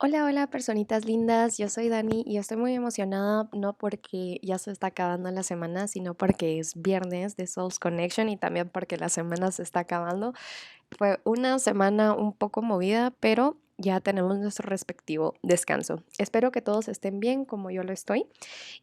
Hola, hola, personitas lindas. Yo soy Dani y estoy muy emocionada, no porque ya se está acabando la semana, sino porque es viernes de Souls Connection y también porque la semana se está acabando. Fue una semana un poco movida, pero ya tenemos nuestro respectivo descanso. Espero que todos estén bien como yo lo estoy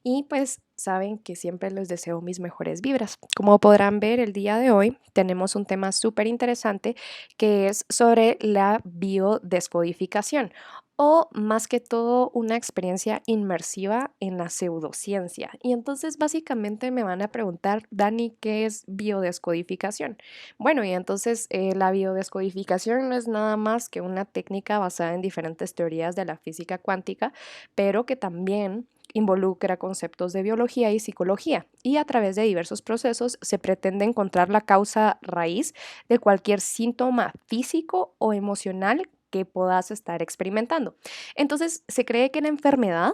y pues saben que siempre les deseo mis mejores vibras. Como podrán ver, el día de hoy tenemos un tema súper interesante que es sobre la biodescodificación o más que todo una experiencia inmersiva en la pseudociencia. Y entonces básicamente me van a preguntar, Dani, ¿qué es biodescodificación? Bueno, y entonces la biodescodificación no es nada más que una técnica basada en diferentes teorías de la física cuántica, pero que también involucra conceptos de biología y psicología, y a través de diversos procesos se pretende encontrar la causa raíz de cualquier síntoma físico o emocional que puedas estar experimentando. Entonces, se cree que la enfermedad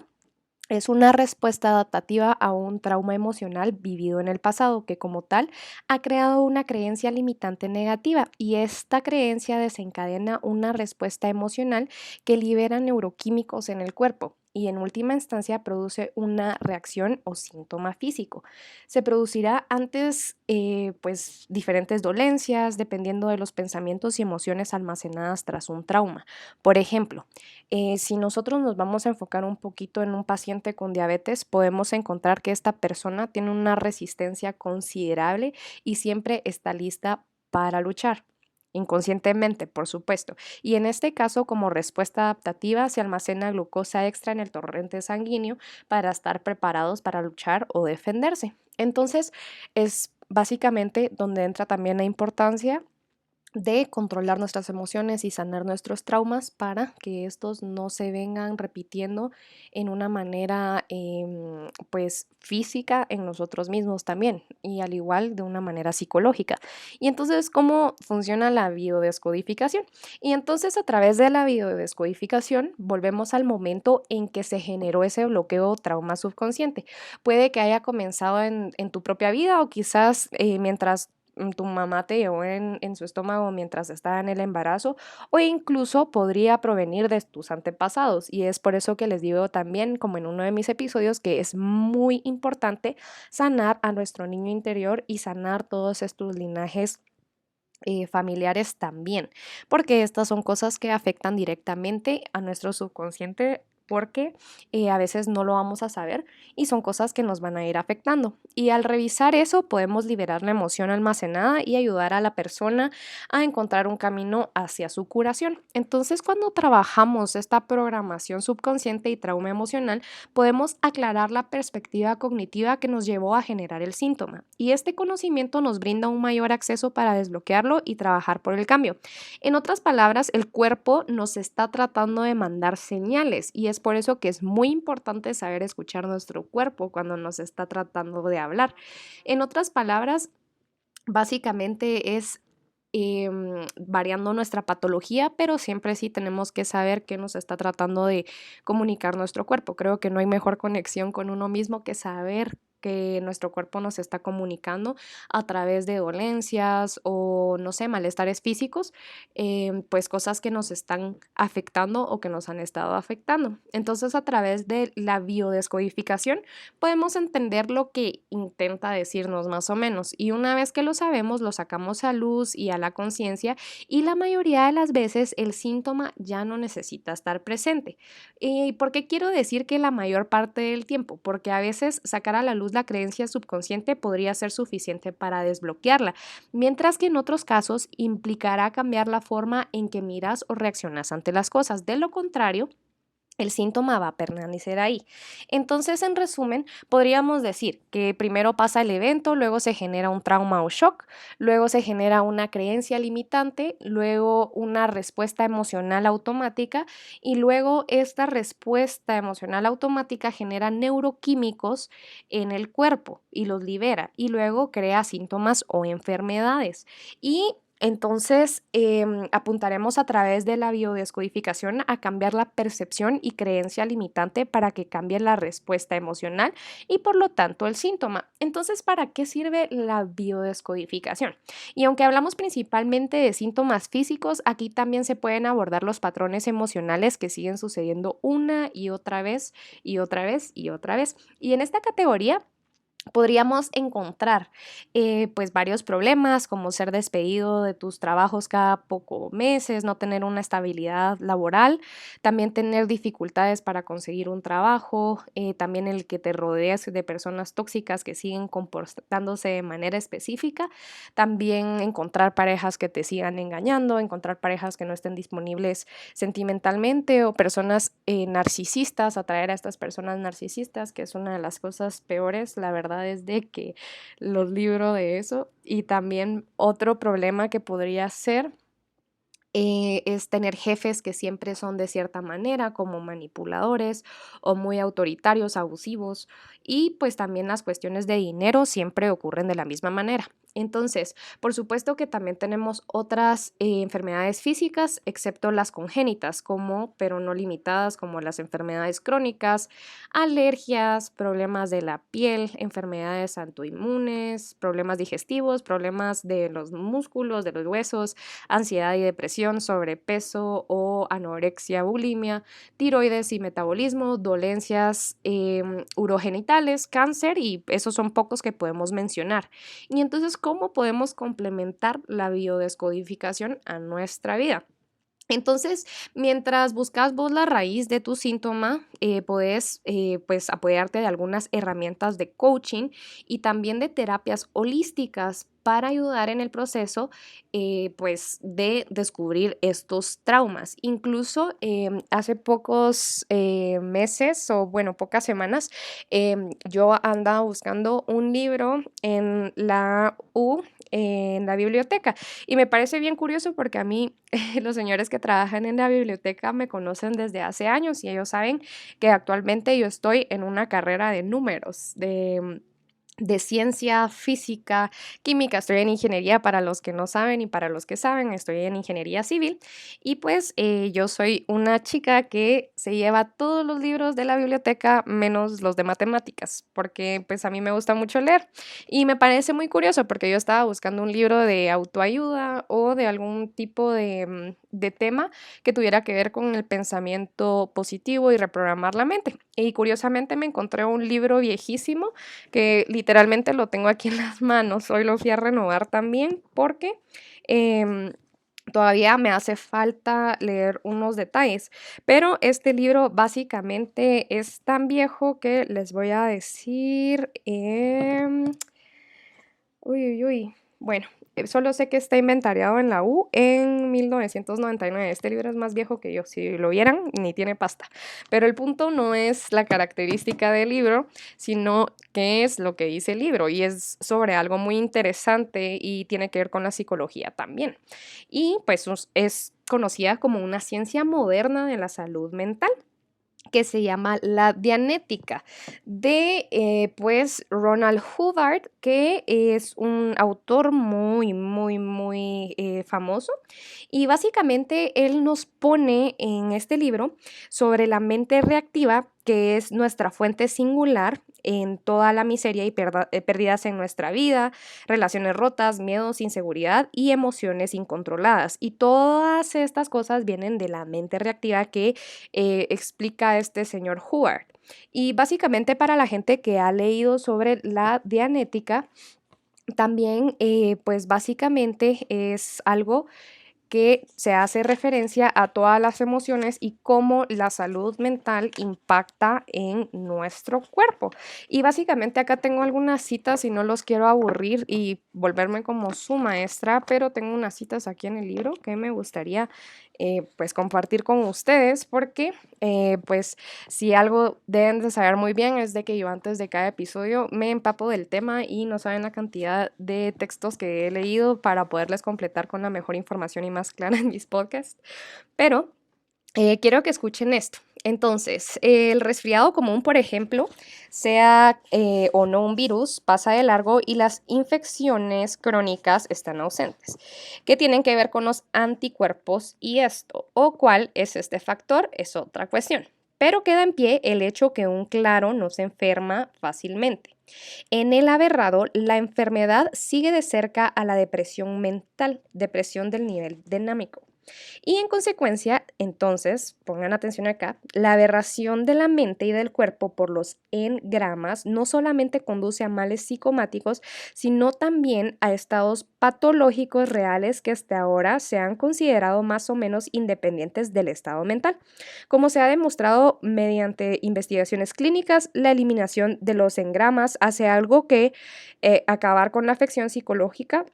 es una respuesta adaptativa a un trauma emocional vivido en el pasado que como tal ha creado una creencia limitante negativa y esta creencia desencadena una respuesta emocional que libera neuroquímicos en el cuerpo y en última instancia produce una reacción o síntoma físico. Se producirá antes pues diferentes dolencias dependiendo de los pensamientos y emociones almacenadas tras un trauma. Por ejemplo, si nosotros nos vamos a enfocar un poquito en un paciente con diabetes, podemos encontrar que esta persona tiene una resistencia considerable y siempre está lista para luchar. Inconscientemente, por supuesto. Y en este caso, como respuesta adaptativa, se almacena glucosa extra en el torrente sanguíneo para estar preparados para luchar o defenderse. Entonces, es básicamente donde entra también la importancia de controlar nuestras emociones y sanar nuestros traumas para que estos no se vengan repitiendo en una manera pues física en nosotros mismos también y al igual de una manera psicológica. Y entonces, ¿cómo funciona la biodescodificación? Y entonces a través de la biodescodificación volvemos al momento en que se generó ese bloqueo o trauma subconsciente. Puede que haya comenzado en tu propia vida o quizás mientras tu mamá te llevó en su estómago mientras estaba en el embarazo o incluso podría provenir de tus antepasados. Y es por eso que les digo también, como en uno de mis episodios, que es muy importante sanar a nuestro niño interior y sanar todos estos linajes familiares también, porque estas son cosas que afectan directamente a nuestro subconsciente porque a veces no lo vamos a saber y son cosas que nos van a ir afectando. Y al revisar eso podemos liberar la emoción almacenada y ayudar a la persona a encontrar un camino hacia su curación. Entonces, cuando trabajamos esta programación subconsciente y trauma emocional, podemos aclarar la perspectiva cognitiva que nos llevó a generar el síntoma. Y este conocimiento nos brinda un mayor acceso para desbloquearlo y trabajar por el cambio. En otras palabras, el cuerpo nos está tratando de mandar señales y es por eso que es muy importante saber escuchar nuestro cuerpo cuando nos está tratando de hablar. En otras palabras, básicamente es variando nuestra patología, pero siempre sí tenemos que saber qué nos está tratando de comunicar nuestro cuerpo. Creo que no hay mejor conexión con uno mismo que saber que nuestro cuerpo nos está comunicando a través de dolencias o, no sé, malestares físicos, pues cosas que nos están afectando o que nos han estado afectando. Entonces, a través de la biodescodificación, podemos entender lo que intenta decirnos más o menos y una vez que lo sabemos lo sacamos a luz y a la conciencia y la mayoría de las veces el síntoma ya no necesita estar presente. ¿Y por qué quiero decir que la mayor parte del tiempo? Porque a veces sacar a la luz la creencia subconsciente podría ser suficiente para desbloquearla, mientras que en otros casos implicará cambiar la forma en que miras o reaccionas ante las cosas. De lo contrario, el síntoma va a permanecer ahí. Entonces, en resumen, podríamos decir que primero pasa el evento, luego se genera un trauma o shock, luego se genera una creencia limitante, luego una respuesta emocional automática y luego esta respuesta emocional automática genera neuroquímicos en el cuerpo y los libera y luego crea síntomas o enfermedades. Y Entonces, apuntaremos a través de la biodescodificación a cambiar la percepción y creencia limitante para que cambie la respuesta emocional y por lo tanto el síntoma. Entonces, ¿para qué sirve la biodescodificación? Y aunque hablamos principalmente de síntomas físicos, aquí también se pueden abordar los patrones emocionales que siguen sucediendo una y otra vez y otra vez y otra vez. Y en esta categoría podríamos encontrar pues varios problemas como ser despedido de tus trabajos cada pocos meses, no tener una estabilidad laboral, también tener dificultades para conseguir un trabajo, también el que te rodees de personas tóxicas que siguen comportándose de manera específica, también encontrar parejas que te sigan engañando, encontrar parejas que no estén disponibles sentimentalmente o personas narcisistas, atraer a estas personas narcisistas, que es una de las cosas peores, la verdad es de que los libro de eso. Y también otro problema que podría ser es tener jefes que siempre son de cierta manera, como manipuladores o muy autoritarios, abusivos, y pues también las cuestiones de dinero siempre ocurren de la misma manera. Entonces, por supuesto que también tenemos otras enfermedades físicas, excepto las congénitas, como, pero no limitadas, como las enfermedades crónicas, alergias, problemas de la piel, enfermedades autoinmunes, problemas digestivos, problemas de los músculos, de los huesos, ansiedad y depresión, sobrepeso o anorexia, bulimia, tiroides y metabolismo, dolencias urogenitales, cáncer, y esos son pocos que podemos mencionar. Y entonces, ¿cómo podemos complementar la biodescodificación a nuestra vida? Entonces, mientras buscas vos la raíz de tu síntoma, puedes pues apoyarte de algunas herramientas de coaching y también de terapias holísticas para ayudar en el proceso pues de descubrir estos traumas. Incluso hace pocos meses o bueno, pocas semanas, yo andaba buscando un libro en la U, en la biblioteca, y me parece bien curioso porque a mí los señores que trabajan en la biblioteca me conocen desde hace años y ellos saben que actualmente yo estoy en una carrera de números, de ciencia, física, química. Estoy en ingeniería para los que no saben y para los que saben, estoy en ingeniería civil y pues yo soy una chica que se lleva todos los libros de la biblioteca menos los de matemáticas, porque pues a mí me gusta mucho leer y me parece muy curioso porque yo estaba buscando un libro de autoayuda o de algún tipo de tema que tuviera que ver con el pensamiento positivo y reprogramar la mente. Y curiosamente me encontré un libro viejísimo que literalmente lo tengo aquí en las manos. Hoy lo fui a renovar también porque todavía me hace falta leer unos detalles, pero este libro básicamente es tan viejo que les voy a decir, uy, uy, uy. Bueno, solo sé que está inventariado en la U en 1999. Este libro es más viejo que yo. Si lo vieran, ni tiene pasta. Pero el punto no es la característica del libro, sino qué es lo que dice el libro. Y es sobre algo muy interesante y tiene que ver con la psicología también. Y pues es conocida como una ciencia moderna de la salud mental que se llama La Dianética de pues Ronald Hubbard, que es un autor muy, muy, muy famoso. Y básicamente él nos pone en este libro sobre la mente reactiva, que es nuestra fuente singular en toda la miseria y pérdidas en nuestra vida, relaciones rotas, miedos, inseguridad y emociones incontroladas. Y todas estas cosas vienen de la mente reactiva que explica este señor Hubbard. Y básicamente para la gente que ha leído sobre la dianética, también pues básicamente es algo que se hace referencia a todas las emociones y cómo la salud mental impacta en nuestro cuerpo. Y básicamente acá tengo algunas citas y no los quiero aburrir y volverme como su maestra, pero tengo unas citas aquí en el libro que me gustaría pues compartir con ustedes porque pues si algo deben de saber muy bien es de que yo antes de cada episodio me empapo del tema y no saben la cantidad de textos que he leído para poderles completar con la mejor información y más clara en mis podcasts. Pero Quiero que escuchen esto. Entonces, el resfriado común, por ejemplo, sea o no un virus, pasa de largo y las infecciones crónicas están ausentes. ¿Qué tienen que ver con los anticuerpos y esto? ¿O cuál es este factor? Es otra cuestión. Pero queda en pie el hecho que un claro no se enferma fácilmente. En el aberrado, la enfermedad sigue de cerca a la depresión mental, depresión del nivel dinámico. Y en consecuencia, entonces, pongan atención acá, la aberración de la mente y del cuerpo por los engramas no solamente conduce a males psicomáticos, sino también a estados patológicos reales que hasta ahora se han considerado más o menos independientes del estado mental. Como se ha demostrado mediante investigaciones clínicas, la eliminación de los engramas hace algo que acabar con la afección psicológica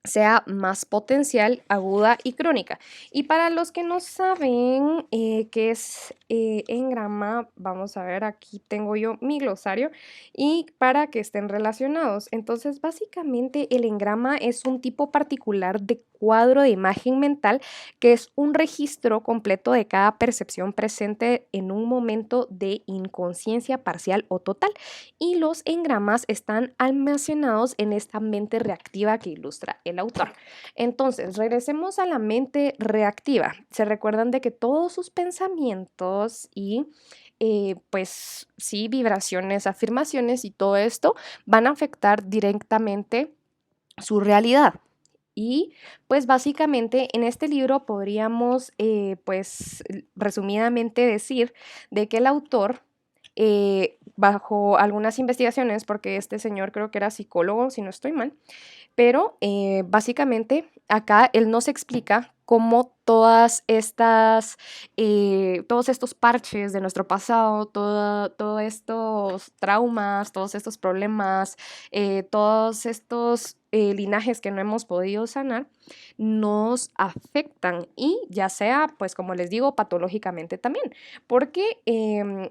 sea más potencial, aguda y crónica. Y para los que no saben qué es engrama, vamos a ver, aquí tengo yo mi glosario y para que estén relacionados. Entonces, básicamente el engrama es un tipo particular de cuadro de imagen mental que es un registro completo de cada percepción presente en un momento de inconsciencia parcial o total y los engramas están almacenados en esta mente reactiva que ilustra el autor. Entonces, regresemos a la mente reactiva. Se recuerdan de que todos sus pensamientos y pues sí, vibraciones, afirmaciones y todo esto van a afectar directamente su realidad. Y pues básicamente en este libro podríamos pues resumidamente decir de que el autor bajo algunas investigaciones, porque este señor creo que era psicólogo, si no estoy mal, pero básicamente acá él nos explica cómo todos estos parches de nuestro pasado, todos estos traumas, todos estos problemas, todos estos linajes que no hemos podido sanar, nos afectan y ya sea, pues como les digo, patológicamente también. Porque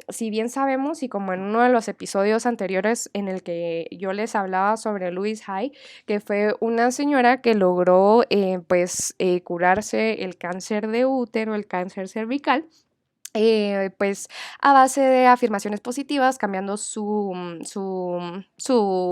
si bien sabemos, y como en uno de los episodios anteriores en el que yo les hablaba sobre Louise Hay, que fue una señora que logró curarse el cáncer de útero, el cáncer cervical. Pues a base de afirmaciones positivas, cambiando su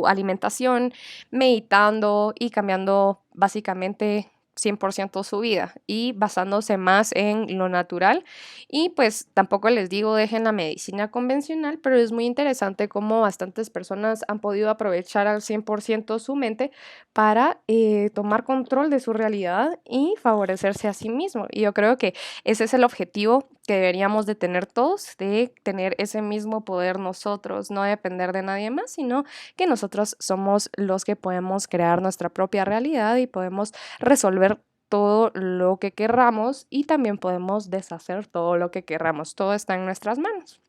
alimentación, meditando y cambiando básicamente 100% su vida y basándose más en lo natural. Y pues tampoco les digo dejen la medicina convencional, pero es muy interesante cómo bastantes personas han podido aprovechar al 100% su mente para tomar control de su realidad y favorecerse a sí mismo. Y yo creo que ese es el objetivo que deberíamos de tener todos, de tener ese mismo poder nosotros, no depender de nadie más, sino que nosotros somos los que podemos crear nuestra propia realidad y podemos resolver todo lo que querramos y también podemos deshacer todo lo que querramos. Todo está en nuestras manos.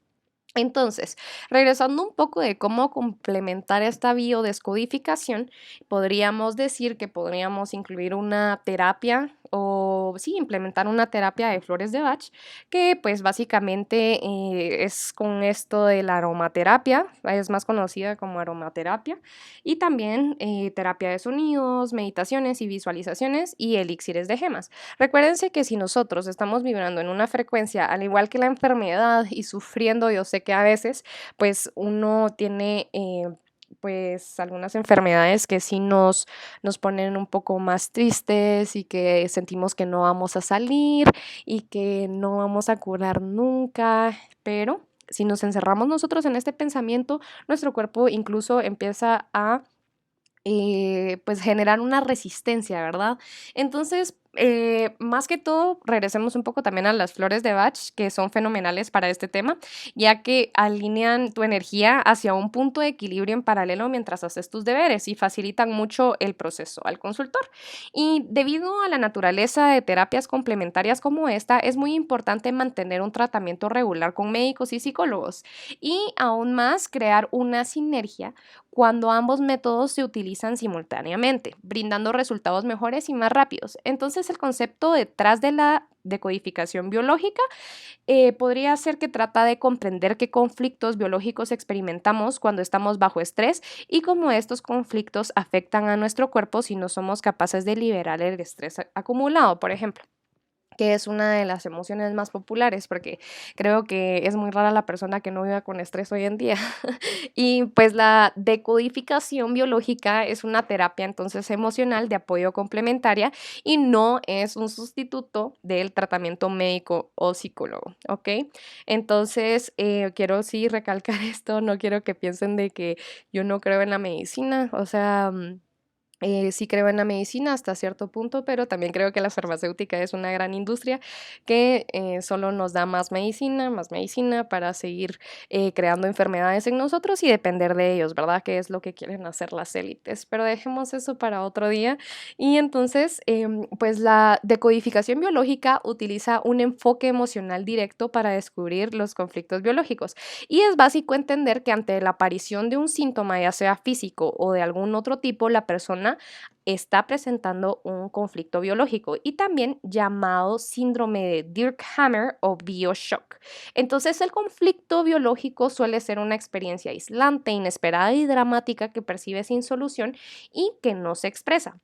Entonces, regresando un poco de cómo complementar esta biodescodificación, podríamos decir que podríamos incluir una terapia o sí, implementar una terapia de flores de Bach, que pues básicamente es con esto de la aromaterapia, es más conocida como aromaterapia, y también terapia de sonidos, meditaciones y visualizaciones y elixires de gemas. Recuérdense que si nosotros estamos vibrando en una frecuencia al igual que la enfermedad y sufriendo, yo sé que a veces pues uno tiene pues algunas enfermedades que sí nos ponen un poco más tristes y que sentimos que no vamos a salir y que no vamos a curar nunca, pero si nos encerramos nosotros en este pensamiento, nuestro cuerpo incluso empieza a pues generar una resistencia, ¿verdad? Entonces, más que todo, regresemos un poco también a las flores de Bach, que son fenomenales para este tema, ya que alinean tu energía hacia un punto de equilibrio en paralelo mientras haces tus deberes y facilitan mucho el proceso al consultor. Y debido a la naturaleza de terapias complementarias como esta, es muy importante mantener un tratamiento regular con médicos y psicólogos y aún más crear una sinergia cuando ambos métodos se utilizan simultáneamente, brindando resultados mejores y más rápidos. Entonces, el concepto detrás de la decodificación biológica podría ser que trata de comprender qué conflictos biológicos experimentamos cuando estamos bajo estrés y cómo estos conflictos afectan a nuestro cuerpo si no somos capaces de liberar el estrés acumulado, por ejemplo. que es una de las emociones más populares, porque creo que es muy rara la persona que no viva con estrés hoy en día. Y pues la decodificación biológica es una terapia entonces emocional de apoyo complementaria y no es un sustituto del tratamiento médico o psicólogo, ¿ok? Entonces, quiero sí recalcar esto, no quiero que piensen de que yo no creo en la medicina, o sea... sí creo en la medicina hasta cierto punto, pero también creo que la farmacéutica es una gran industria que solo nos da más medicina para seguir creando enfermedades en nosotros y depender de ellos, ¿verdad? Que es lo que quieren hacer las élites. Pero dejemos eso para otro día. Y entonces, pues la decodificación biológica utiliza un enfoque emocional directo para descubrir los conflictos biológicos. Y es básico entender que ante la aparición de un síntoma, ya sea físico o de algún otro tipo, la persona está presentando un conflicto biológico y también llamado síndrome de Dirkhammer o bioshock. Entonces, el conflicto biológico suele ser una experiencia aislante, inesperada y dramática que percibe sin solución y que no se expresa.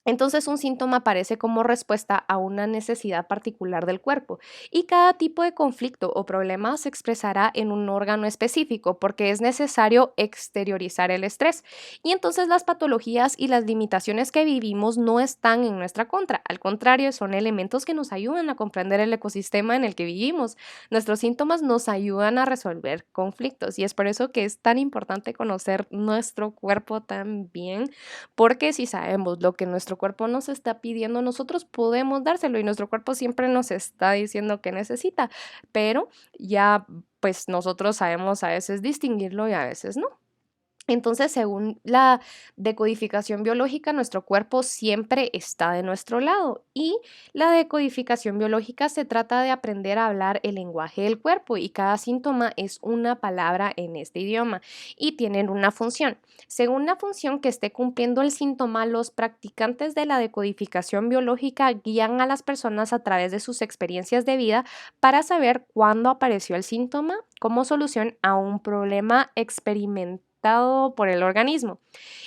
Entonces, un síntoma aparece como respuesta a una necesidad particular del cuerpo y cada tipo de conflicto o problema se expresará en un órgano específico porque es necesario exteriorizar el estrés. Y entonces las patologías y las limitaciones que vivimos no están en nuestra contra, al contrario, son elementos que nos ayudan a comprender el ecosistema en el que vivimos. Nuestros síntomas nos ayudan a resolver conflictos y es por eso que es tan importante conocer nuestro cuerpo también porque si sabemos lo que nuestro cuerpo nos está pidiendo, nosotros podemos dárselo y nuestro cuerpo siempre nos está diciendo que necesita, pero ya pues nosotros sabemos a veces distinguirlo y a veces no. Entonces, según la decodificación biológica, nuestro cuerpo siempre está de nuestro lado y la decodificación biológica se trata de aprender a hablar el lenguaje del cuerpo y cada síntoma es una palabra en este idioma y tienen una función. Según la función que esté cumpliendo el síntoma, los practicantes de la decodificación biológica guían a las personas a través de sus experiencias de vida para saber cuándo apareció el síntoma como solución a un problema experimental por el organismo.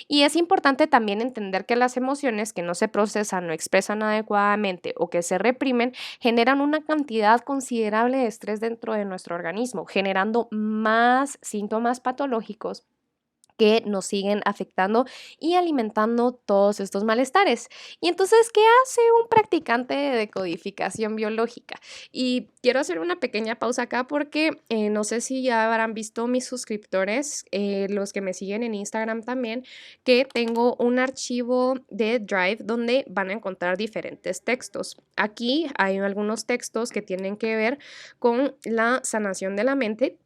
Y es importante también entender que las emociones que no se procesan o expresan adecuadamente o que se reprimen generan una cantidad considerable de estrés dentro de nuestro organismo, generando más síntomas patológicos que nos siguen afectando y alimentando todos estos malestares. Y entonces, ¿qué hace un practicante de decodificación biológica? Y quiero hacer una pequeña pausa acá porque no sé si ya habrán visto mis suscriptores, los que me siguen en Instagram también, que tengo un archivo de Drive donde van a encontrar diferentes textos. Aquí hay algunos textos que tienen que ver con la sanación de la mente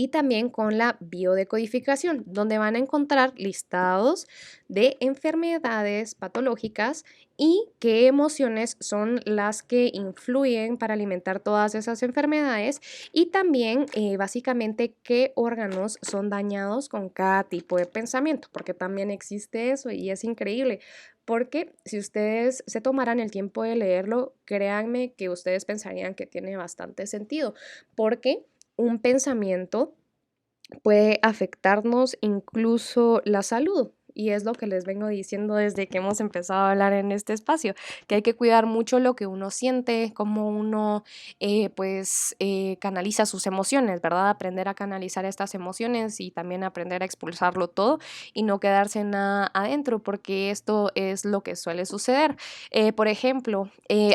y también con la biodecodificación, donde van a encontrar listados de enfermedades patológicas y qué emociones son las que influyen para alimentar todas esas enfermedades y también básicamente qué órganos son dañados con cada tipo de pensamiento, porque también existe eso y es increíble. Porque si ustedes se tomaran el tiempo de leerlo, créanme que ustedes pensarían que tiene bastante sentido, porque un pensamiento puede afectarnos incluso la salud. Y es lo que les vengo diciendo desde que hemos empezado a hablar en este espacio, que hay que cuidar mucho lo que uno siente, cómo uno canaliza sus emociones, ¿verdad? Aprender a canalizar estas emociones y también aprender a expulsarlo todo y no quedarse nada adentro, porque esto es lo que suele suceder. Por ejemplo,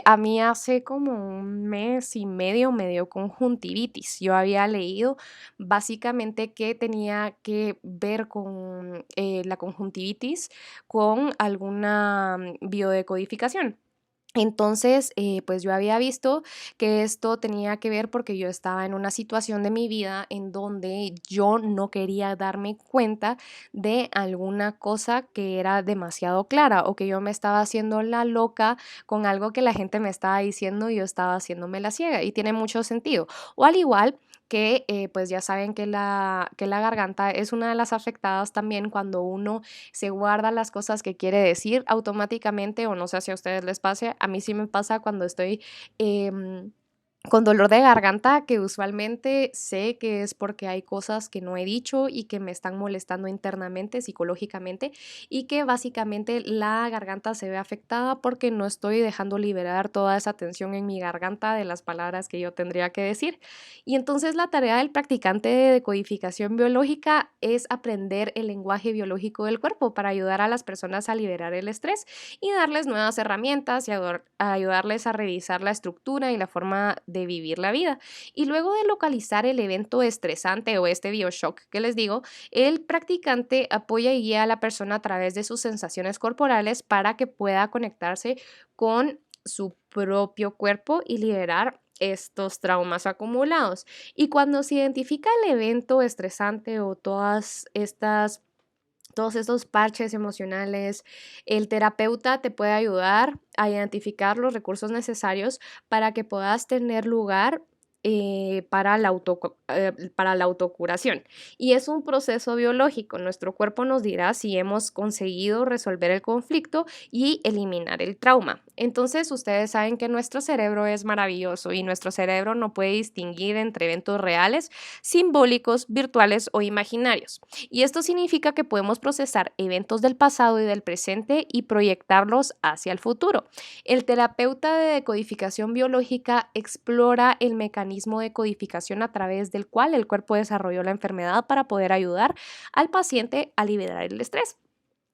a mí hace como un mes y medio me dio conjuntivitis. Yo había leído básicamente que tenía que ver con la conjuntivitis con alguna biodecodificación. Entonces, pues yo había visto que esto tenía que ver porque yo estaba en una situación de mi vida en donde yo no quería darme cuenta de alguna cosa que era demasiado clara o que yo me estaba haciendo la loca con algo que la gente me estaba diciendo y yo estaba haciéndome la ciega y tiene mucho sentido. O al igual que pues ya saben que la garganta es una de las afectadas también cuando uno se guarda las cosas que quiere decir automáticamente, o no sé si a ustedes les pase, a mí sí me pasa cuando estoy... em, con dolor de garganta, que usualmente sé que es porque hay cosas que no he dicho y que me están molestando internamente, psicológicamente, y que básicamente la garganta se ve afectada porque no estoy dejando liberar toda esa tensión en mi garganta de las palabras que yo tendría que decir. Y entonces la tarea del practicante de decodificación biológica es aprender el lenguaje biológico del cuerpo para ayudar a las personas a liberar el estrés y darles nuevas herramientas y a ayudarles a revisar la estructura y la forma de vivir la vida. Y luego de localizar el evento estresante o este bioshock que les digo, el practicante apoya y guía a la persona a través de sus sensaciones corporales para que pueda conectarse con su propio cuerpo y liberar estos traumas acumulados. Y cuando se identifica el evento estresante o todos estos parches emocionales, el terapeuta te puede ayudar a identificar los recursos necesarios para que puedas tener lugar para la autocuración. Y es un proceso biológico. Nuestro cuerpo nos dirá si hemos conseguido resolver el conflicto y eliminar el trauma. Entonces, ustedes saben que nuestro cerebro es maravilloso y nuestro cerebro no puede distinguir entre eventos reales, simbólicos, virtuales o imaginarios. Y esto significa que podemos procesar eventos del pasado y del presente y proyectarlos hacia el futuro. El terapeuta de decodificación biológica explora el mecanismo de codificación a través del cual el cuerpo desarrolló la enfermedad para poder ayudar al paciente a liberar el estrés.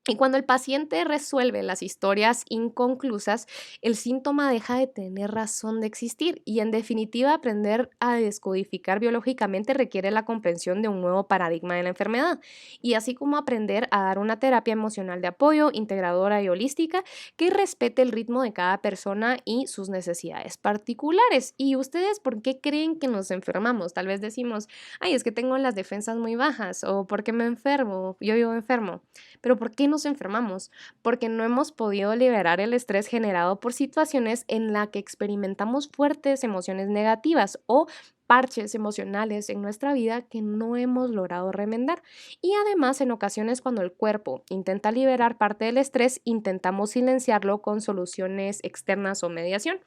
Y cuando el paciente resuelve las historias inconclusas, el síntoma deja de tener razón de existir y en definitiva aprender a descodificar biológicamente requiere la comprensión de un nuevo paradigma de la enfermedad y así como aprender a dar una terapia emocional de apoyo, integradora y holística que respete el ritmo de cada persona y sus necesidades particulares. ¿Y ustedes por qué creen que nos enfermamos? Tal vez decimos, ay, es que tengo las defensas muy bajas o porque me enfermo, yo vivo enfermo. Pero ¿por qué nos enfermamos? Porque no hemos podido liberar el estrés generado por situaciones en la que experimentamos fuertes emociones negativas o parches emocionales en nuestra vida que no hemos logrado remendar. Y además, en ocasiones cuando el cuerpo intenta liberar parte del estrés, intentamos silenciarlo con soluciones externas o mediación.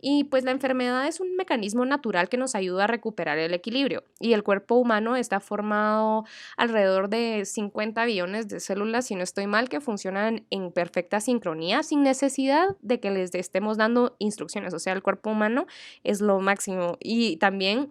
Y pues la enfermedad es un mecanismo natural que nos ayuda a recuperar el equilibrio. Y el cuerpo humano está formado alrededor de 50 billones de células, si no estoy mal, que funcionan en perfecta sincronía sin necesidad de que les estemos dando instrucciones. O sea, el cuerpo humano es lo máximo. Y también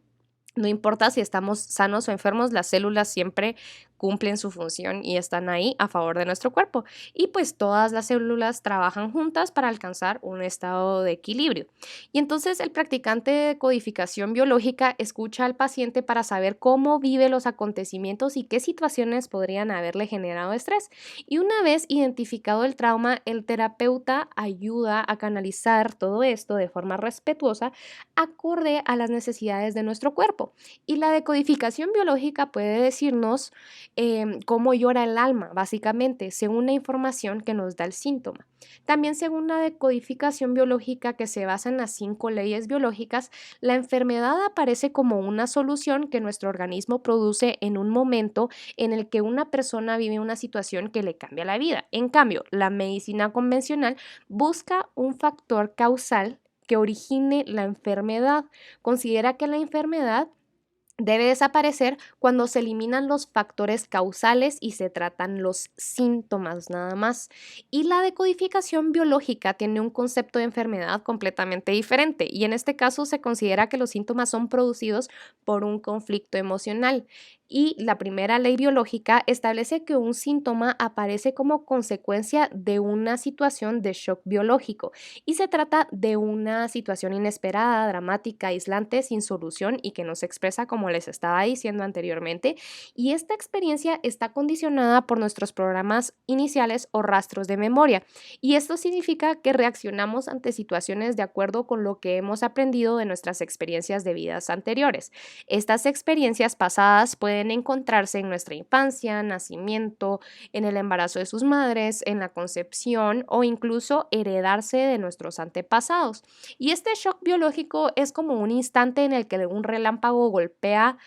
no importa si estamos sanos o enfermos, las células siempre cumplen su función y están ahí a favor de nuestro cuerpo. Y pues todas las células trabajan juntas para alcanzar un estado de equilibrio. Y entonces el practicante de codificación biológica escucha al paciente para saber cómo vive los acontecimientos y qué situaciones podrían haberle generado estrés. Y una vez identificado el trauma, el terapeuta ayuda a canalizar todo esto de forma respetuosa acorde a las necesidades de nuestro cuerpo. Y la decodificación biológica puede decirnos cómo llora el alma, básicamente, según la información que nos da el síntoma. También según la decodificación biológica que se basa en las 5 leyes biológicas, la enfermedad aparece como una solución que nuestro organismo produce en un momento en el que una persona vive una situación que le cambia la vida. En cambio, la medicina convencional busca un factor causal que origine la enfermedad. Considera que la enfermedad debe desaparecer cuando se eliminan los factores causales y se tratan los síntomas nada más. Y la decodificación biológica tiene un concepto de enfermedad completamente diferente y en este caso se considera que los síntomas son producidos por un conflicto emocional. Y la primera ley biológica establece que un síntoma aparece como consecuencia de una situación de shock biológico y se trata de una situación inesperada, dramática, aislante, sin solución y que no se expresa como les estaba diciendo anteriormente. Y esta experiencia está condicionada por nuestros programas iniciales o rastros de memoria. Y esto significa que reaccionamos ante situaciones de acuerdo con lo que hemos aprendido de nuestras experiencias de vidas anteriores. Estas experiencias pasadas pueden encontrarse en nuestra infancia, nacimiento, en el embarazo de sus madres, en la concepción o incluso heredarse de nuestros antepasados. Y este shock biológico es como un instante en el que un relámpago golpea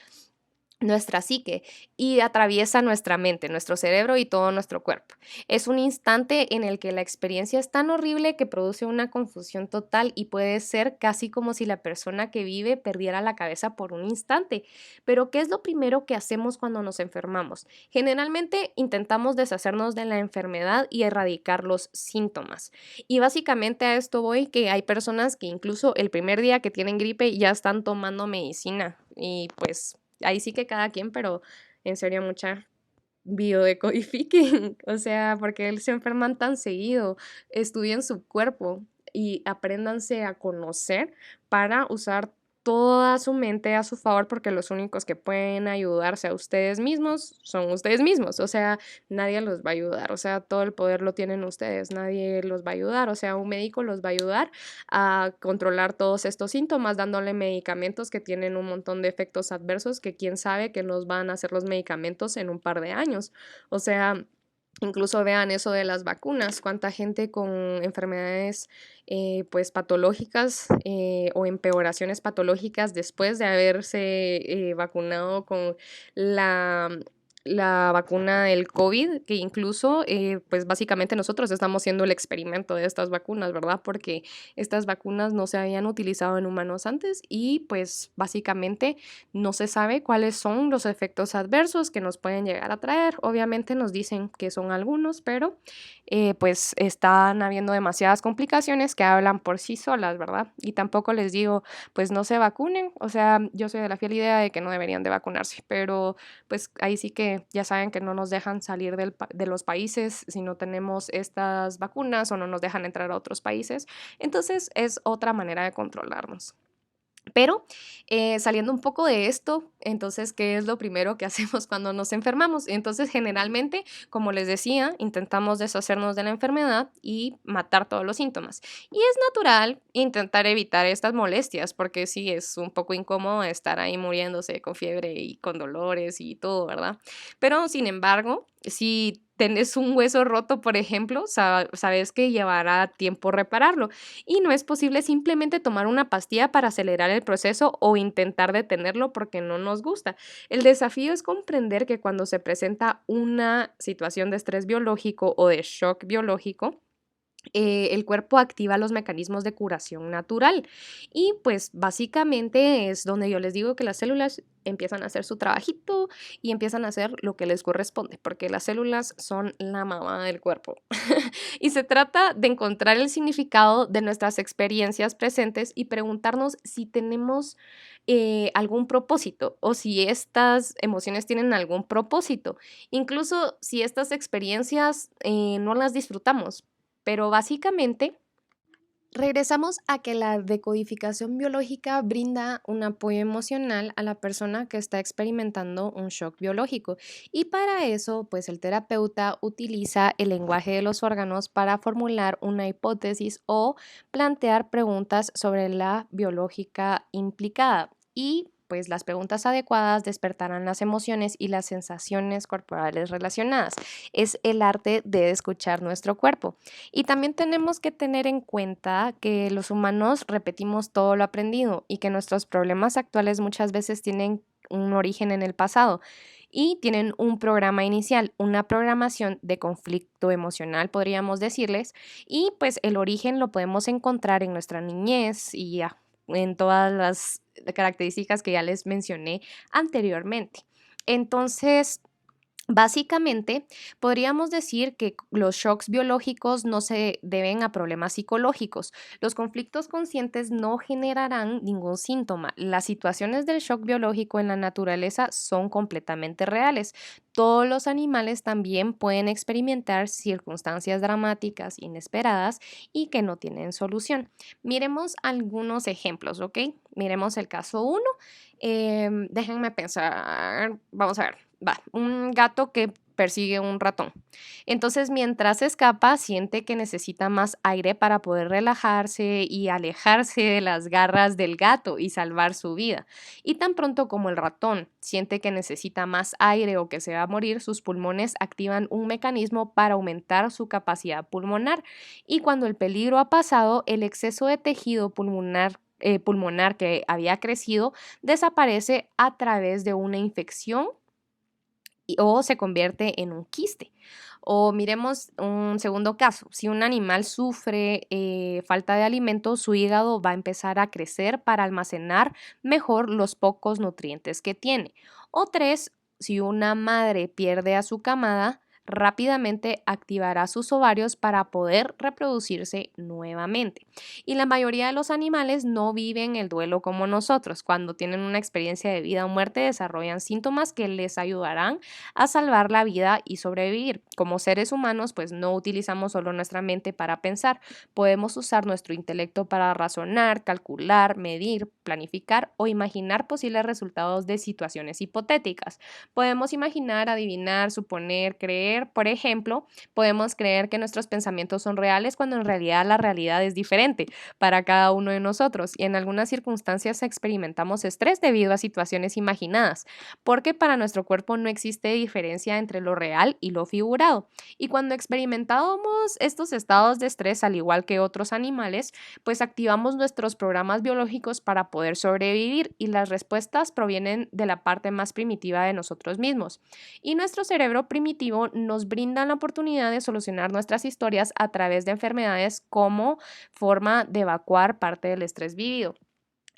nuestra psique y atraviesa nuestra mente, nuestro cerebro y todo nuestro cuerpo. Es un instante en el que la experiencia es tan horrible que produce una confusión total y puede ser casi como si la persona que vive perdiera la cabeza por un instante. Pero ¿qué es lo primero que hacemos cuando nos enfermamos? Generalmente intentamos deshacernos de la enfermedad y erradicar los síntomas. Y básicamente a esto voy, que hay personas que incluso el primer día que tienen gripe ya están tomando medicina y pues ahí sí que cada quien, pero en serio mucha biodecodifiquen, o sea, porque se enferman tan seguido, estudien su cuerpo y apréndanse a conocer para usar toda su mente a su favor, porque los únicos que pueden ayudarse a ustedes mismos son ustedes mismos, o sea, nadie los va a ayudar, o sea, todo el poder lo tienen ustedes, nadie los va a ayudar, o sea, un médico los va a ayudar a controlar todos estos síntomas, dándole medicamentos que tienen un montón de efectos adversos que quién sabe que nos van a hacer los medicamentos en un par de años. O sea, incluso vean eso de las vacunas, cuánta gente con enfermedades pues patológicas o empeoraciones patológicas después de haberse vacunado con la, la vacuna del COVID, que incluso pues básicamente nosotros estamos haciendo el experimento de estas vacunas, ¿verdad? Porque estas vacunas no se habían utilizado en humanos antes y pues básicamente no se sabe cuáles son los efectos adversos que nos pueden llegar a traer. Obviamente nos dicen que son algunos, pero pues están habiendo demasiadas complicaciones que hablan por sí solas, ¿verdad? Y tampoco les digo, pues no se vacunen. O sea, yo soy de la fiel idea de que no deberían de vacunarse, pero pues ahí sí que ya saben que no nos dejan salir de los países si no tenemos estas vacunas o no nos dejan entrar a otros países. Entonces es otra manera de controlarnos. Pero saliendo un poco de esto, entonces, ¿qué es lo primero que hacemos cuando nos enfermamos? Entonces, generalmente, como les decía, intentamos deshacernos de la enfermedad y matar todos los síntomas. Y es natural intentar evitar estas molestias, porque sí, es un poco incómodo estar ahí muriéndose con fiebre y con dolores y todo, ¿verdad? Pero, sin embargo, si tenés un hueso roto, por ejemplo, sabes que llevará tiempo repararlo y no es posible simplemente tomar una pastilla para acelerar el proceso o intentar detenerlo porque no nos gusta. El desafío es comprender que cuando se presenta una situación de estrés biológico o de shock biológico, el cuerpo activa los mecanismos de curación natural y pues básicamente es donde yo les digo que las células empiezan a hacer su trabajito y empiezan a hacer lo que les corresponde, porque las células son la mamá del cuerpo. Y se trata de encontrar el significado de nuestras experiencias presentes y preguntarnos si tenemos algún propósito o si estas emociones tienen algún propósito, incluso si estas experiencias no las disfrutamos. Pero básicamente regresamos a que la decodificación biológica brinda un apoyo emocional a la persona que está experimentando un shock biológico y para eso pues el terapeuta utiliza el lenguaje de los órganos para formular una hipótesis o plantear preguntas sobre la biológica implicada y pues las preguntas adecuadas despertarán las emociones y las sensaciones corporales relacionadas. Es el arte de escuchar nuestro cuerpo. Y también tenemos que tener en cuenta que los humanos repetimos todo lo aprendido y que nuestros problemas actuales muchas veces tienen un origen en el pasado y tienen un programa inicial, una programación de conflicto emocional, podríamos decirles, y pues el origen lo podemos encontrar en nuestra niñez y en todas las características que ya les mencioné anteriormente. Entonces, básicamente, podríamos decir que los shocks biológicos no se deben a problemas psicológicos. Los conflictos conscientes no generarán ningún síntoma. Las situaciones del shock biológico en la naturaleza son completamente reales. Todos los animales también pueden experimentar circunstancias dramáticas, inesperadas y que no tienen solución. Miremos algunos ejemplos, ¿ok? Miremos el caso uno. Déjenme pensar. Vamos a ver. Va, un gato que persigue un ratón. Entonces, mientras escapa, siente que necesita más aire para poder relajarse y alejarse de las garras del gato y salvar su vida. Y tan pronto como el ratón siente que necesita más aire o que se va a morir, sus pulmones activan un mecanismo para aumentar su capacidad pulmonar. Y cuando el peligro ha pasado, el exceso de tejido pulmonar pulmonar que había crecido desaparece a través de una infección o se convierte en un quiste. O miremos un segundo caso, si un animal sufre falta de alimento, su hígado va a empezar a crecer para almacenar mejor los pocos nutrientes que tiene. O tres, si una madre pierde a su camada, rápidamente activará sus ovarios para poder reproducirse nuevamente. Y la mayoría de los animales no viven el duelo como nosotros. Cuando tienen una experiencia de vida o muerte, desarrollan síntomas que les ayudarán a salvar la vida y sobrevivir. Como seres humanos, pues no utilizamos solo nuestra mente para pensar, podemos usar nuestro intelecto para razonar, calcular, medir, planificar o imaginar posibles resultados de situaciones hipotéticas. Podemos imaginar, adivinar, suponer, creer. Por ejemplo, podemos creer que nuestros pensamientos son reales cuando en realidad la realidad es diferente para cada uno de nosotros y en algunas circunstancias experimentamos estrés debido a situaciones imaginadas, porque para nuestro cuerpo no existe diferencia entre lo real y lo figurado. Y cuando experimentamos estos estados de estrés, al igual que otros animales, pues activamos nuestros programas biológicos para poder sobrevivir y las respuestas provienen de la parte más primitiva de nosotros mismos. Y nuestro cerebro primitivo nos brinda la oportunidad de solucionar nuestras historias a través de enfermedades como forma de evacuar parte del estrés vivido.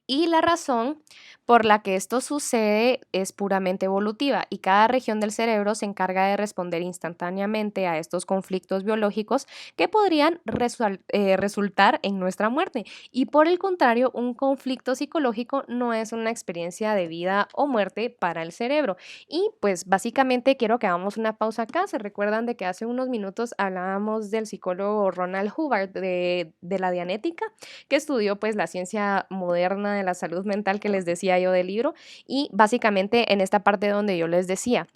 Y la razón por la que esto sucede es puramente evolutiva y cada región del cerebro se encarga de responder instantáneamente a estos conflictos biológicos que podrían resultar en nuestra muerte. Y por el contrario, un conflicto psicológico no es una experiencia de vida o muerte para el cerebro. Y pues básicamente quiero que hagamos una pausa acá. ¿Se recuerdan de que hace unos minutos hablábamos del psicólogo Ronald Hubbard de la Dianética, que estudió pues la ciencia moderna de la salud mental que les decía yo del libro? Y básicamente en esta parte donde yo les decía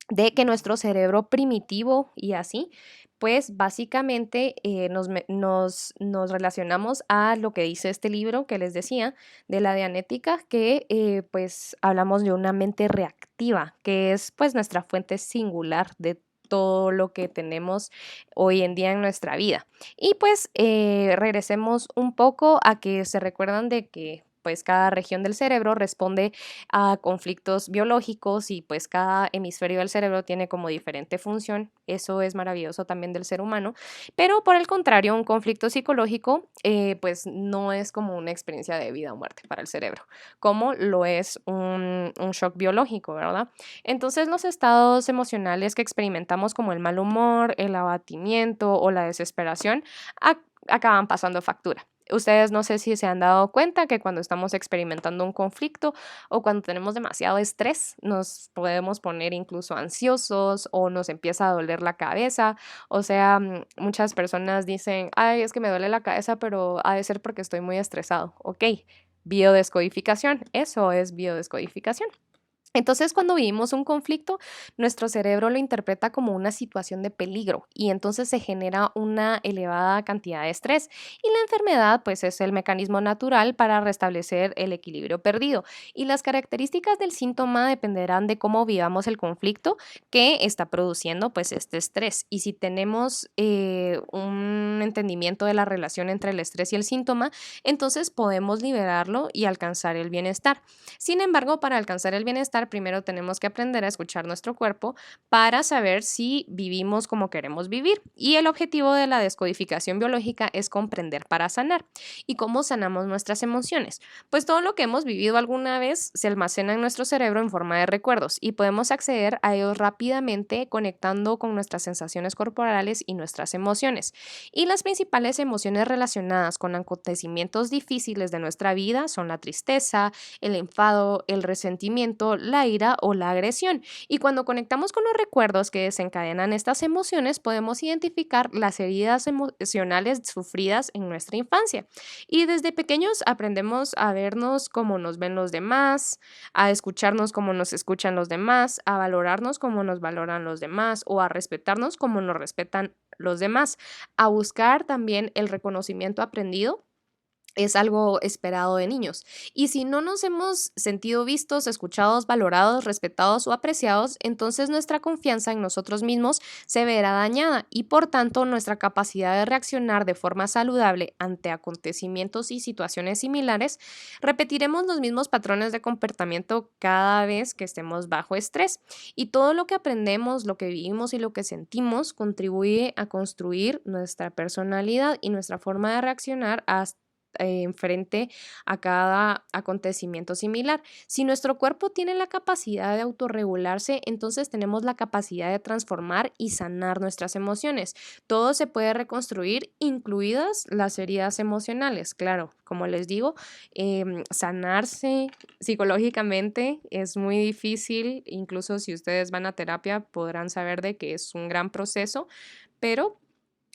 de que nuestro cerebro primitivo y así, pues básicamente nos relacionamos a lo que dice este libro que les decía de la Dianética, que pues hablamos de una mente reactiva, que es pues nuestra fuente singular de todo lo que tenemos hoy en día en nuestra vida. Y pues regresemos un poco a que se recuerdan de que pues cada región del cerebro responde a conflictos biológicos y pues cada hemisferio del cerebro tiene como diferente función. Eso es maravilloso también del ser humano. Pero por el contrario, un conflicto psicológico pues no es como una experiencia de vida o muerte para el cerebro, como lo es un shock biológico, ¿verdad? Entonces los estados emocionales que experimentamos como el mal humor, el abatimiento o la desesperación acaban pasando factura. Ustedes no sé si se han dado cuenta que cuando estamos experimentando un conflicto o cuando tenemos demasiado estrés, nos podemos poner incluso ansiosos o nos empieza a doler la cabeza. O sea, muchas personas dicen, ay, es que me duele la cabeza, pero ha de ser porque estoy muy estresado. Ok, biodescodificación, eso es biodescodificación. Entonces, cuando vivimos un conflicto, nuestro cerebro lo interpreta como una situación de peligro y entonces se genera una elevada cantidad de estrés. Y la enfermedad, pues, es el mecanismo natural para restablecer el equilibrio perdido. Y las características del síntoma dependerán de cómo vivamos el conflicto que está produciendo, pues, este estrés. Y si tenemos un entendimiento de la relación entre el estrés y el síntoma, entonces podemos liberarlo y alcanzar el bienestar. Sin embargo, para alcanzar el bienestar, primero tenemos que aprender a escuchar nuestro cuerpo para saber si vivimos como queremos vivir. Y el objetivo de la descodificación biológica es comprender para sanar. ¿Y cómo sanamos nuestras emociones? Pues todo lo que hemos vivido alguna vez se almacena en nuestro cerebro en forma de recuerdos y podemos acceder a ellos rápidamente conectando con nuestras sensaciones corporales y nuestras emociones. Y las principales emociones relacionadas con acontecimientos difíciles de nuestra vida son la tristeza, el enfado, el resentimiento, la ira o la agresión. Y cuando conectamos con los recuerdos que desencadenan estas emociones, podemos identificar las heridas emocionales sufridas en nuestra infancia. Y desde pequeños aprendemos a vernos como nos ven los demás, a escucharnos como nos escuchan los demás, a valorarnos como nos valoran los demás o a respetarnos como nos respetan los demás, a buscar también el reconocimiento aprendido es algo esperado de niños. Y si no nos hemos sentido vistos, escuchados, valorados, respetados o apreciados, entonces nuestra confianza en nosotros mismos se verá dañada y por tanto nuestra capacidad de reaccionar de forma saludable ante acontecimientos y situaciones similares, repetiremos los mismos patrones de comportamiento cada vez que estemos bajo estrés. Y todo lo que aprendemos, lo que vivimos y lo que sentimos contribuye a construir nuestra personalidad y nuestra forma de reaccionar frente a cada acontecimiento similar. Si nuestro cuerpo tiene la capacidad de autorregularse, entonces tenemos la capacidad de transformar y sanar nuestras emociones. Todo se puede reconstruir, incluidas las heridas emocionales. Claro, como les digo, sanarse psicológicamente es muy difícil. Incluso si ustedes van a terapia, podrán saber de que es un gran proceso, pero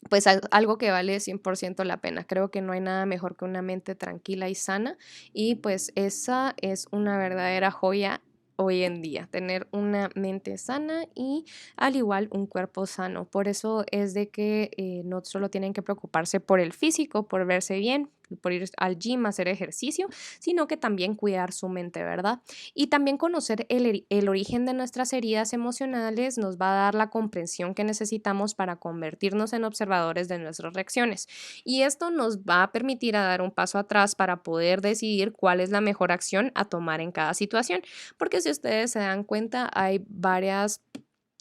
pues algo que vale 100% la pena. Creo que no hay nada mejor que una mente tranquila y sana y pues esa es una verdadera joya hoy en día, tener una mente sana y al igual un cuerpo sano. Por eso es de que no solo tienen que preocuparse por el físico, por verse bien, por ir al gym, hacer ejercicio, sino que también cuidar su mente, ¿verdad? Y también conocer el origen de nuestras heridas emocionales nos va a dar la comprensión que necesitamos para convertirnos en observadores de nuestras reacciones. Y esto nos va a permitir a dar un paso atrás para poder decidir cuál es la mejor acción a tomar en cada situación. Porque si ustedes se dan cuenta, hay varias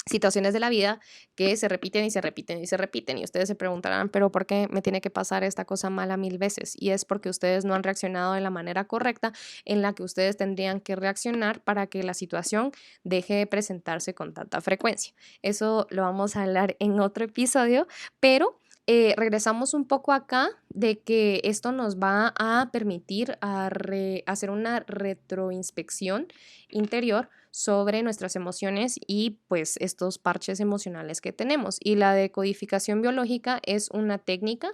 situaciones de la vida que se repiten y se repiten y se repiten y ustedes se preguntarán, pero ¿por qué me tiene que pasar esta cosa mala 1000 veces? Y es porque ustedes no han reaccionado de la manera correcta en la que ustedes tendrían que reaccionar para que la situación deje de presentarse con tanta frecuencia. Eso lo vamos a hablar en otro episodio, pero regresamos un poco acá de que esto nos va a permitir hacer una retroinspección interior sobre nuestras emociones y pues estos parches emocionales que tenemos. Y la decodificación biológica es una técnica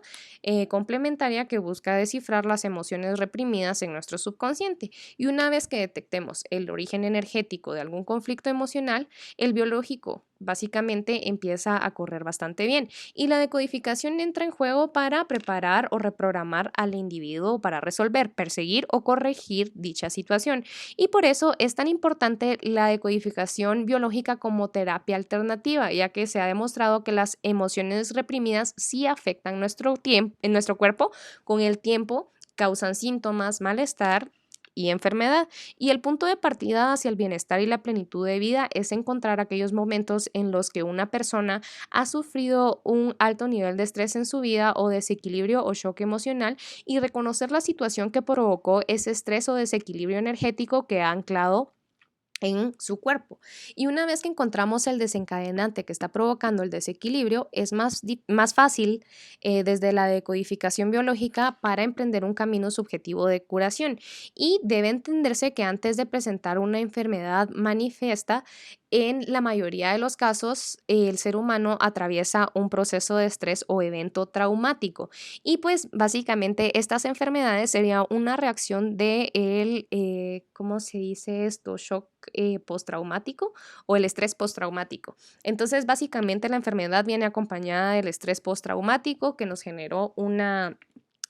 complementaria que busca descifrar las emociones reprimidas en nuestro subconsciente. Y una vez que detectemos el origen energético de algún conflicto emocional, el biológico básicamente empieza a correr bastante bien. Y la decodificación entra en juego para preparar o reprogramar al individuo para resolver, perseguir o corregir dicha situación. Y por eso es tan importante la decodificación biológica como terapia alternativa, ya que se ha demostrado que las emociones reprimidas sí afectan en nuestro cuerpo con el tiempo, causan síntomas, malestar y enfermedad. Y el punto de partida hacia el bienestar y la plenitud de vida es encontrar aquellos momentos en los que una persona ha sufrido un alto nivel de estrés en su vida o desequilibrio o shock emocional y reconocer la situación que provocó ese estrés o desequilibrio energético que ha anclado en su cuerpo. Y una vez que encontramos el desencadenante que está provocando el desequilibrio, es más fácil desde la decodificación biológica para emprender un camino subjetivo de curación. Y debe entenderse que antes de presentar una enfermedad manifiesta, en la mayoría de los casos, el ser humano atraviesa un proceso de estrés o evento traumático. Y pues básicamente estas enfermedades serían una reacción de ¿cómo se dice esto? Shock postraumático o el estrés postraumático. Entonces, básicamente la enfermedad viene acompañada del estrés postraumático que nos generó una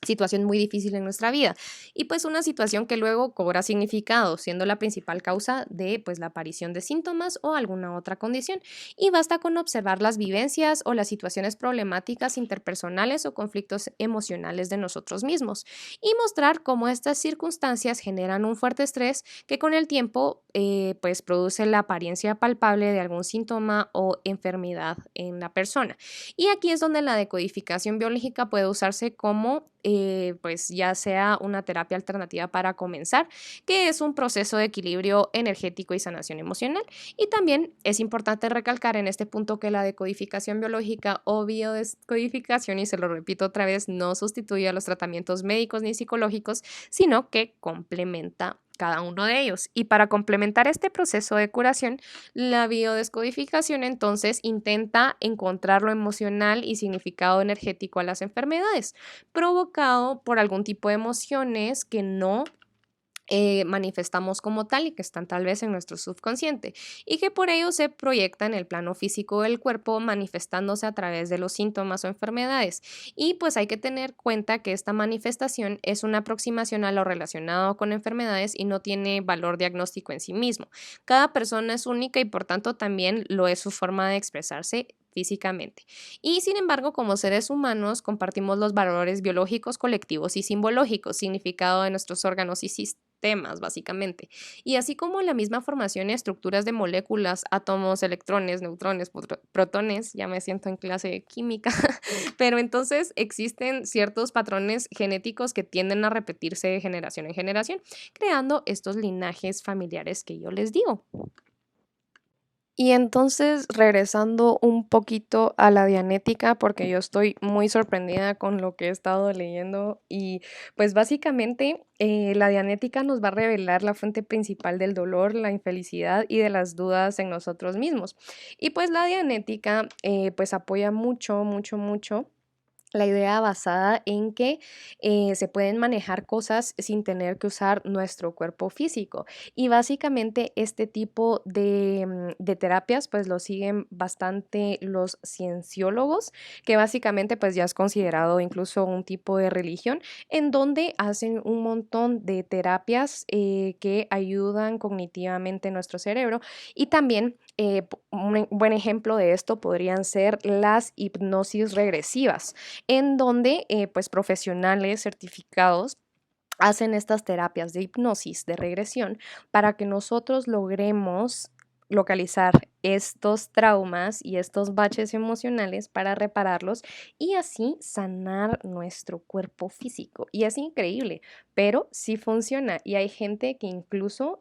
situación muy difícil en nuestra vida y pues una situación que luego cobra significado siendo la principal causa de pues la aparición de síntomas o alguna otra condición y basta con observar las vivencias o las situaciones problemáticas interpersonales o conflictos emocionales de nosotros mismos y mostrar cómo estas circunstancias generan un fuerte estrés que con el tiempo pues produce la apariencia palpable de algún síntoma o enfermedad en la persona. Y aquí es donde la decodificación biológica puede usarse como, pues ya sea una terapia alternativa para comenzar, que es un proceso de equilibrio energético y sanación emocional. Y también es importante recalcar en este punto que la decodificación biológica o biodescodificación, y se lo repito otra vez, no sustituye a los tratamientos médicos ni psicológicos, sino que complementa cada uno de ellos. Y para complementar este proceso de curación, la biodescodificación entonces intenta encontrar lo emocional y significado energético a las enfermedades, provocado por algún tipo de emociones que no manifestamos como tal y que están tal vez en nuestro subconsciente y que por ello se proyecta en el plano físico del cuerpo manifestándose a través de los síntomas o enfermedades. Y pues hay que tener cuenta que esta manifestación es una aproximación a lo relacionado con enfermedades y no tiene valor diagnóstico en sí mismo. Cada persona es única y por tanto también lo es su forma de expresarse físicamente. Y sin embargo, como seres humanos, compartimos los valores biológicos, colectivos y simbológicos, significado de nuestros órganos y sistemas, básicamente. Y así como la misma formación y estructuras de moléculas, átomos, electrones, neutrones, protones, ya me siento en clase de química, pero entonces existen ciertos patrones genéticos que tienden a repetirse de generación en generación, creando estos linajes familiares que yo les digo. Y entonces, regresando un poquito a la dianética, porque yo estoy muy sorprendida con lo que he estado leyendo y pues básicamente la dianética nos va a revelar la fuente principal del dolor, la infelicidad y de las dudas en nosotros mismos. Y pues la dianética pues apoya mucho, mucho, mucho la idea basada en que se pueden manejar cosas sin tener que usar nuestro cuerpo físico. Y básicamente este tipo de terapias pues lo siguen bastante los cienciólogos, que básicamente pues ya es considerado incluso un tipo de religión, en donde hacen un montón de terapias que ayudan cognitivamente nuestro cerebro y también un buen ejemplo de esto podrían ser las hipnosis regresivas en donde pues profesionales certificados hacen estas terapias de hipnosis, de regresión, para que nosotros logremos localizar estos traumas y estos baches emocionales para repararlos y así sanar nuestro cuerpo físico. Y es increíble, pero sí funciona y hay gente que incluso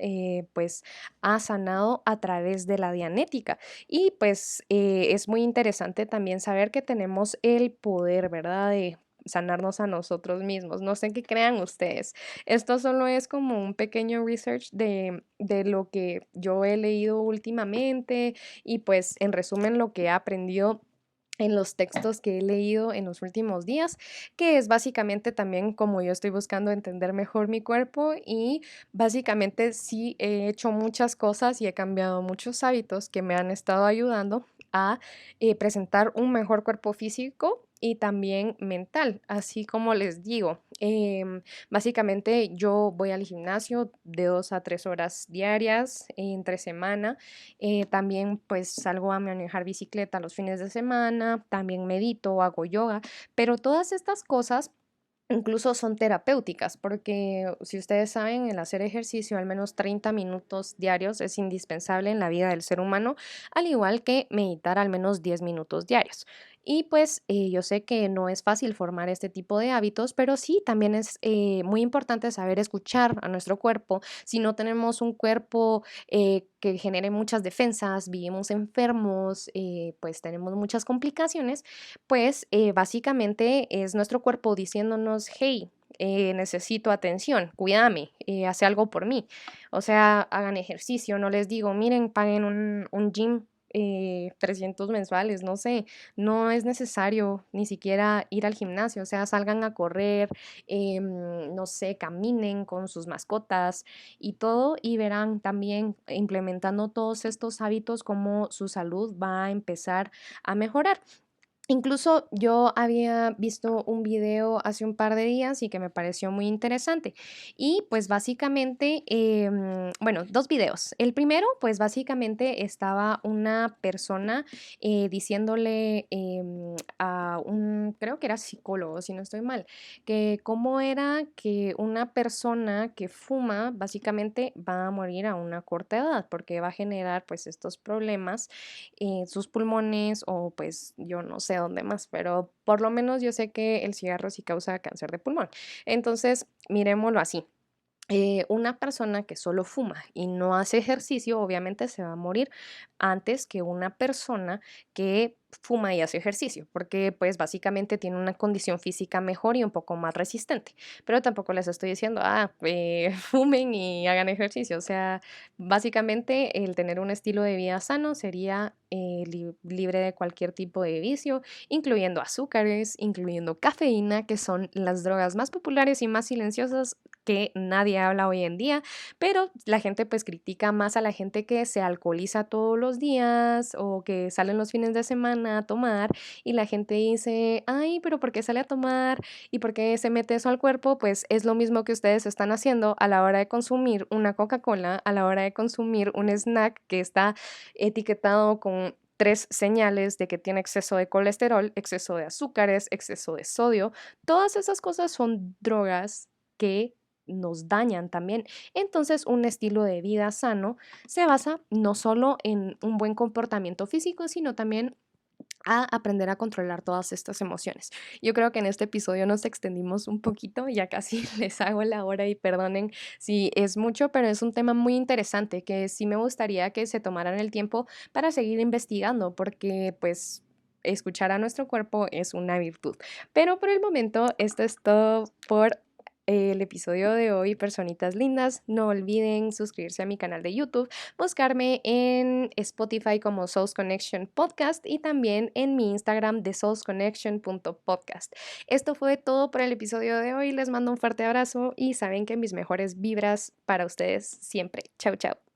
pues ha sanado a través de la dianética y pues es muy interesante también saber que tenemos el poder, ¿verdad? De sanarnos a nosotros mismos. No sé qué crean ustedes. Esto solo es como un pequeño research de lo que yo he leído últimamente y pues en resumen lo que he aprendido en los textos que he leído en los últimos días, que es básicamente también como yo estoy buscando entender mejor mi cuerpo y básicamente sí he hecho muchas cosas y he cambiado muchos hábitos que me han estado ayudando a presentar un mejor cuerpo físico y también mental, así como les digo. Básicamente yo voy al gimnasio de 2 a 3 horas diarias entre semana. También pues salgo a manejar bicicleta los fines de semana, también medito, hago yoga, pero todas estas cosas incluso son terapéuticas, porque si ustedes saben, el hacer ejercicio al menos 30 minutos diarios es indispensable en la vida del ser humano, al igual que meditar al menos 10 minutos diarios. Y pues yo sé que no es fácil formar este tipo de hábitos, pero sí también es muy importante saber escuchar a nuestro cuerpo. Si no tenemos un cuerpo que genere muchas defensas, vivimos enfermos, pues tenemos muchas complicaciones, pues básicamente es nuestro cuerpo diciéndonos, hey, necesito atención, cuídame, hace algo por mí. O sea, hagan ejercicio, no les digo, miren, paguen un gym. 300 mensuales, no sé, no es necesario ni siquiera ir al gimnasio, o sea, salgan a correr, no sé, caminen con sus mascotas y todo y verán también implementando todos estos hábitos cómo su salud va a empezar a mejorar. Incluso yo había visto un video hace un par de días y que me pareció muy interesante. Y pues básicamente, bueno, dos videos. El primero, pues básicamente estaba una persona diciéndole a un, creo que era psicólogo, si no estoy mal, que cómo era que una persona que fuma básicamente va a morir a una corta edad porque va a generar pues estos problemas sus pulmones o pues yo no sé dónde más, pero por lo menos yo sé que el cigarro sí causa cáncer de pulmón. Entonces, miremoslo así. Una persona que solo fuma y no hace ejercicio, obviamente se va a morir antes que una persona que fuma y hace ejercicio, porque pues básicamente tiene una condición física mejor y un poco más resistente. Pero tampoco les estoy diciendo, fumen y hagan ejercicio. O sea, básicamente el tener un estilo de vida sano sería libre de cualquier tipo de vicio, incluyendo azúcares, incluyendo cafeína, que son las drogas más populares y más silenciosas que nadie habla hoy en día, pero la gente pues critica más a la gente que se alcoholiza todos los días o que salen los fines de semana a tomar y la gente dice, ay, pero ¿por qué sale a tomar? ¿Y por qué se mete eso al cuerpo? Pues es lo mismo que ustedes están haciendo a la hora de consumir una Coca-Cola, a la hora de consumir un snack que está etiquetado con tres señales de que tiene exceso de colesterol, exceso de azúcares, exceso de sodio. Todas esas cosas son drogas que nos dañan también. Entonces, un estilo de vida sano se basa no solo en un buen comportamiento físico, sino también a aprender a controlar todas estas emociones. Yo creo que en este episodio nos extendimos un poquito, ya casi les hago la hora y perdonen si es mucho, pero es un tema muy interesante que sí me gustaría que se tomaran el tiempo para seguir investigando, porque pues escuchar a nuestro cuerpo es una virtud. Pero por el momento, esto es todo por el episodio de hoy, personitas lindas. No olviden suscribirse a mi canal de YouTube, buscarme en Spotify como Souls Connection Podcast y también en mi Instagram de soulsconnection.podcast. Esto fue todo por el episodio de hoy. Les mando un fuerte abrazo y saben que mis mejores vibras para ustedes siempre. Chau, chau.